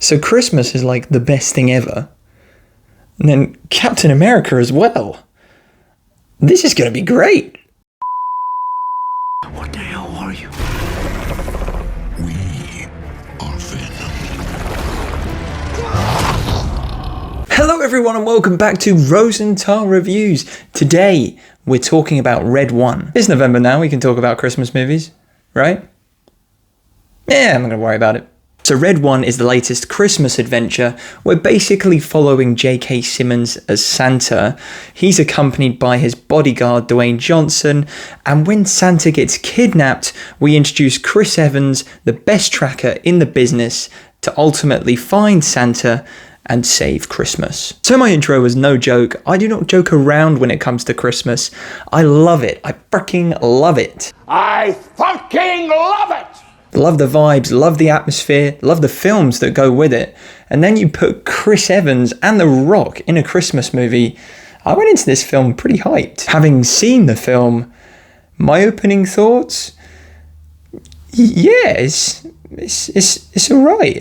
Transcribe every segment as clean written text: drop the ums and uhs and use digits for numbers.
So Christmas is like the best thing ever. And then Captain America as well. This is going to be great. What the hell are you? We are Venom. Hello everyone and welcome back to Rosenthal Reviews. Today we're talking about Red One. It's November now, we can talk about Christmas movies, right? Yeah, I'm not going to worry about it. So Red One is the latest Christmas adventure. We're basically following J.K. Simmons as Santa. He's accompanied by his bodyguard Dwayne Johnson, and when Santa gets kidnapped, we introduce Chris Evans, the best tracker in the business, to ultimately find Santa and save Christmas. So my intro was no joke. I do not joke around when it comes to Christmas. I love it. I freaking love it. I fucking love it! Love the vibes, love the atmosphere, love the films that go with it. And then you put Chris Evans and The Rock in a Christmas movie. I went into this film pretty hyped. Having seen the film, my opening thoughts, yeah, it's all right.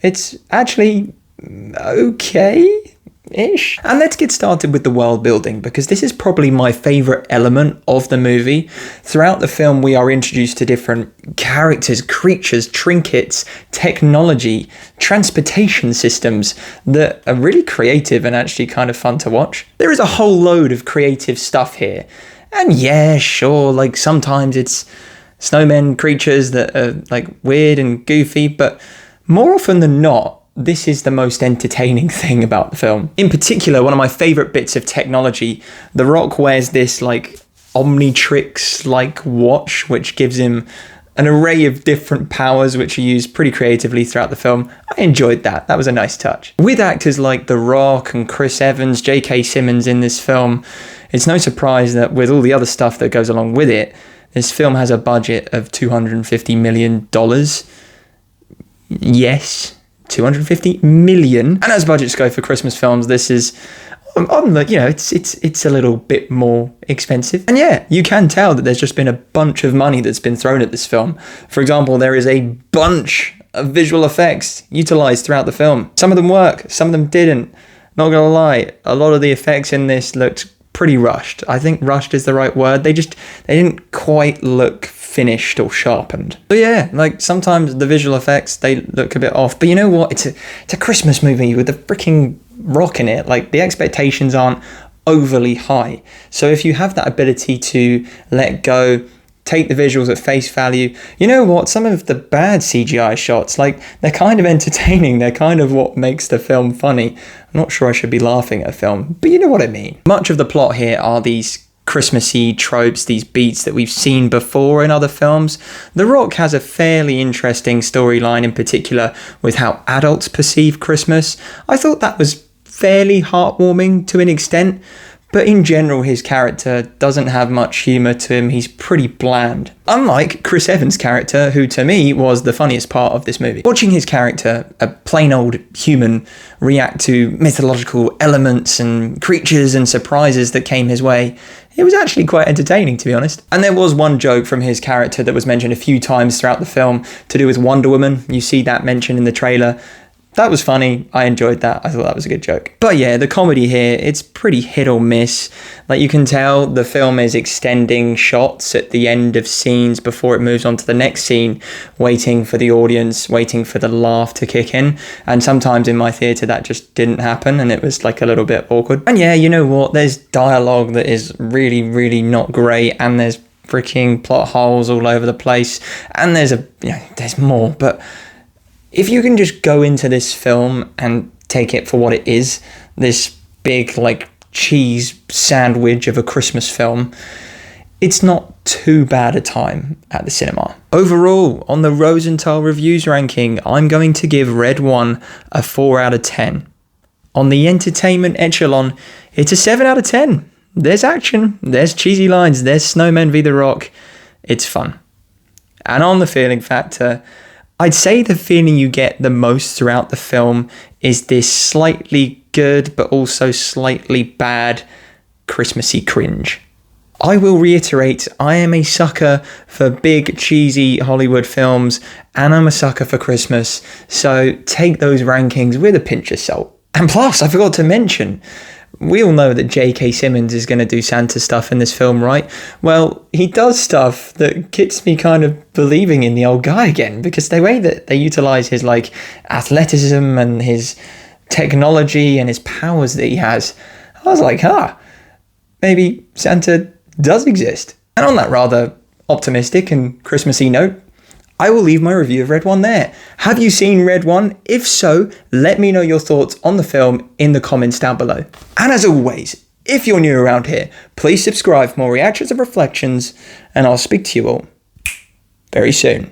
It's actually okay-ish. And let's get started with the world building, because this is probably my favourite element of the movie. Throughout the film, we are introduced to different characters, creatures, trinkets, technology, transportation systems that are really creative and actually kind of fun to watch. There is a whole load of creative stuff here. And yeah, sure, like sometimes it's snowmen creatures that are like weird and goofy, but more often than not, this is the most entertaining thing about the film. In particular, one of my favourite bits of technology, The Rock wears this like Omnitrix-like watch, which gives him an array of different powers which are used pretty creatively throughout the film. I enjoyed that. That was a nice touch. With actors like The Rock and Chris Evans, J.K. Simmons in this film, it's no surprise that with all the other stuff that goes along with it, this film has a budget of $250 million. Yes, 250 million. And as budgets go for Christmas films, this is on the, it's a little bit more expensive. And yeah, you can tell that there's just been a bunch of money that's been thrown at this film. For example, there is a bunch of visual effects utilized throughout the film. Some of them work, some of them didn't. Not gonna lie, a lot of the effects in this looked pretty rushed. I think rushed is the right word. They didn't quite look finished or sharpened. So yeah, like sometimes the visual effects, they look a bit off. But you know what? It's a Christmas movie with the freaking Rock in it. Like the expectations aren't overly high. So if you have that ability to let go, take the visuals at face value, you know what? Some of the bad CGI shots, like they're kind of entertaining. They're kind of what makes the film funny. I'm not sure I should be laughing at a film, but you know what I mean. Much of the plot here are these Christmassy tropes, these beats that we've seen before in other films. The Rock has a fairly interesting storyline, in particular with how adults perceive Christmas. I thought that was fairly heartwarming to an extent, but in general his character doesn't have much humour to him. He's pretty bland. Unlike Chris Evans' character, who to me was the funniest part of this movie. Watching his character, a plain old human, react to mythological elements and creatures and surprises that came his way, it was actually quite entertaining, to be honest. And there was one joke from his character that was mentioned a few times throughout the film to do with Wonder Woman. You see that mentioned in the trailer. That was funny. I enjoyed that. I thought that was a good joke. But yeah, the comedy here, it's pretty hit or miss. Like you can tell the film is extending shots at the end of scenes before it moves on to the next scene, waiting for the audience, waiting for the laugh to kick in. And sometimes in my theatre that just didn't happen and it was like a little bit awkward. And yeah, you know what? There's dialogue that is really, really not great, and there's freaking plot holes all over the place. And there's more, but if you can just go into this film and take it for what it is, this big like cheese sandwich of a Christmas film, it's not too bad a time at the cinema. Overall, on the Rosenthal Reviews ranking, I'm going to give Red One a 4 out of 10. On the entertainment echelon, it's a 7 out of 10. There's action, there's cheesy lines, there's snowmen v The Rock. It's fun. And on the feeling factor, I'd say the feeling you get the most throughout the film is this slightly good but also slightly bad Christmassy cringe. I will reiterate, I am a sucker for big, cheesy Hollywood films, and I'm a sucker for Christmas, so take those rankings with a pinch of salt. And plus, I forgot to mention, we all know that J.K. Simmons is going to do Santa stuff in this film, right? Well, he does stuff that gets me kind of believing in the old guy again, because the way that they utilize his, like, athleticism and his technology and his powers that he has, I was like, maybe Santa does exist. And on that rather optimistic and Christmassy note, I will leave my review of Red One there. Have you seen Red One? If so, let me know your thoughts on the film in the comments down below. And as always, if you're new around here, please subscribe for more reactions and reflections, and I'll speak to you all very soon.